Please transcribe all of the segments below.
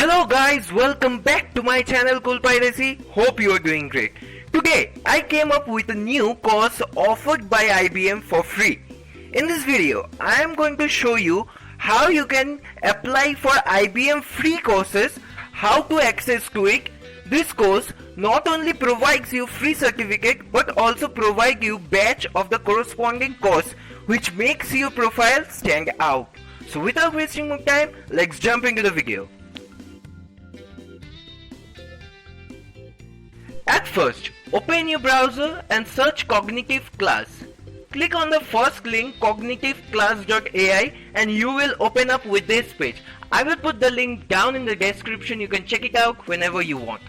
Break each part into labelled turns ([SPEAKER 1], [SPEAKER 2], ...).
[SPEAKER 1] Hello guys, welcome back to my channel Cool Piracy. Hope you are doing great. Today I came up with a new course offered by IBM for free. In this video I am going to show you how you can apply for IBM free courses, how to access to it. This course not only provides you free certificate but also provide you badge of the corresponding course, which makes your profile stand out. So without wasting more time, let's jump into the video. At first, open your browser and search Cognitive Class. Click on the first link cognitiveclass.ai and you will open up with this page. I will put the link down in the description, you can check it out whenever you want.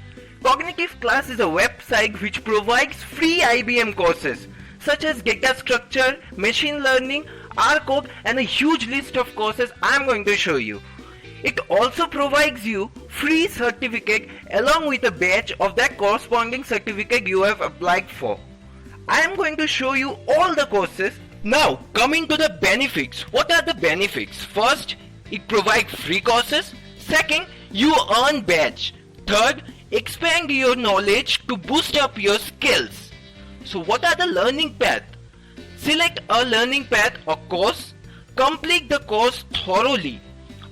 [SPEAKER 1] Cognitive Class is a website which provides free IBM courses such as data structure, machine learning, R-code and a huge list of courses I am going to show you. It also provides you free certificate along with a badge of that corresponding certificate you have applied for. I am going to show you all the courses. Now coming to the benefits. What are the benefits? First, it provides free courses. Second, you earn badge. Third, expand your knowledge to boost up your skills. So what are the learning path? Select a learning path or course. Complete the course thoroughly.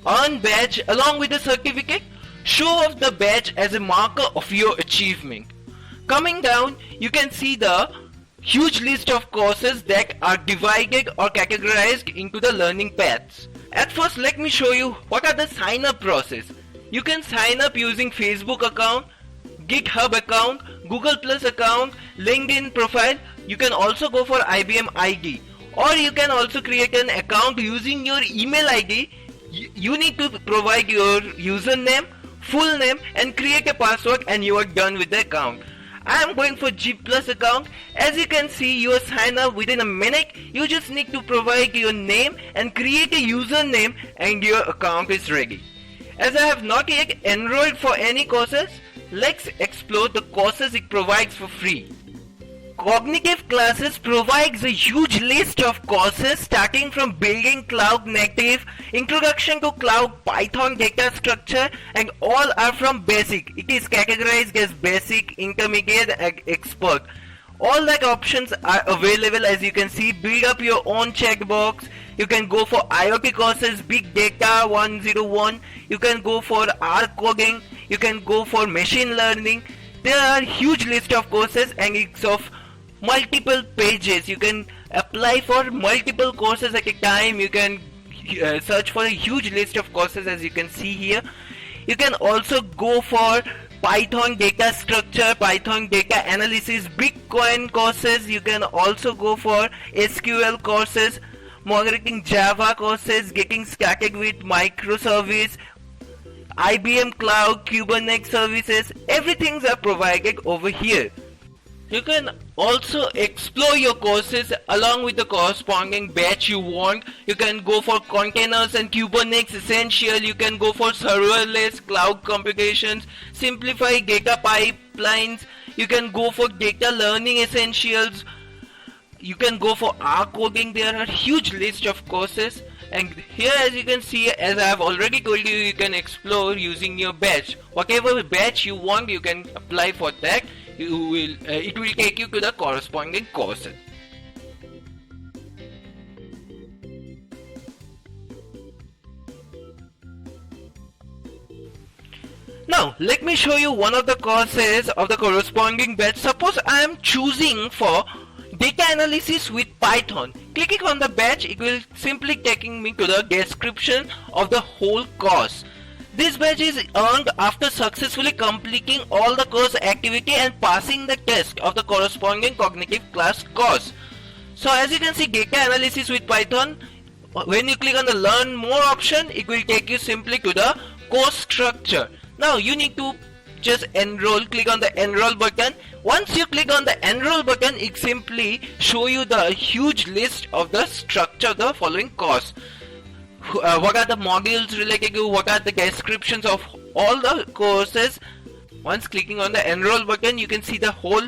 [SPEAKER 1] Earn badge along with the certificate. Show off the badge as a marker of your achievement. Coming down, you can see the huge list of courses that are divided or categorized into the learning paths. At first, let me show you what are the sign up process. You can sign up using Facebook account, GitHub account, Google Plus account, LinkedIn profile. You can also go for IBM ID, or you can also create an account using your email ID. You need to provide your username, full name and create a password and you are done with the account. I am going for G Plus account. As you can see, you are signed up within a minute. You just need to provide your name and create a username and your account is ready. As I have not yet enrolled for any courses, let's explore the courses it provides for free. Cognitive Classes provides a huge list of courses starting from building cloud native, introduction to cloud, Python data structure, and all are from basic. It is categorized as basic, intermediate and expert. All that options are available. As you can see, build up your own checkbox. You can go for IoT courses, Big Data 101. You can go for R coding. You can go for machine learning. There are huge list of courses and it's of multiple pages. You can apply for multiple courses at a time. You can search for a huge list of courses as you can see here. You can also go for Python data structure, Python data analysis, Bitcoin courses. You can also go for SQL courses, migrating Java courses, getting started with microservice, IBM Cloud, Kubernetes services. Everything's are provided over here. You can also explore your courses along with the corresponding batch you want. You can go for containers and Kubernetes essential. You can go for serverless cloud computations, simplify data pipelines. You can go for data learning essentials. You can go for R coding. There are huge list of courses. And here, as you can see, as I have already told you, you can explore using your batch. Whatever batch you want, you can apply for that. It will take you to the corresponding courses. Now let me show you one of the courses of the corresponding batch. Suppose I am choosing for data analysis with Python. Clicking on the batch, it will simply taking me to the description of the whole course. This badge is earned after successfully completing all the course activity and passing the test of the corresponding Cognitive Class course. So as you can see, data analysis with Python, when you click on the learn more option, it will take you simply to the course structure. Now you need to just enroll. Click on the enroll button. Once you click on the enroll button, it simply show you the huge list of the structure of the following course. What are the modules related to, what are the descriptions of all the courses. Once clicking on the enroll button, you can see the whole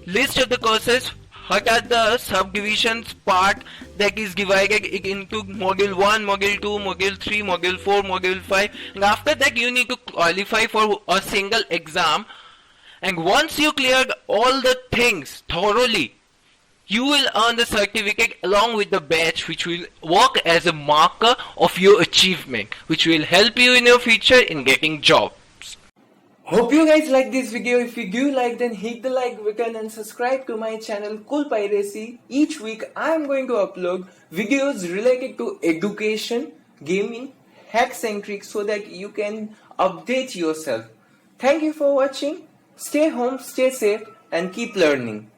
[SPEAKER 1] list of the courses, at the subdivisions part that is divided into module 1, module 2, module 3, module 4, module 5, and after that you need to qualify for a single exam. And once you cleared all the things thoroughly, you will earn the certificate along with the badge, which will work as a marker of your achievement, which will help you in your future in getting jobs.
[SPEAKER 2] Hope you guys like this video. If you do like, then hit the like button and subscribe to my channel Cool Piracy. Each week I am going to upload videos related to education, gaming, hack-centric, so that you can update yourself. Thank you for watching. Stay home, stay safe, and keep learning.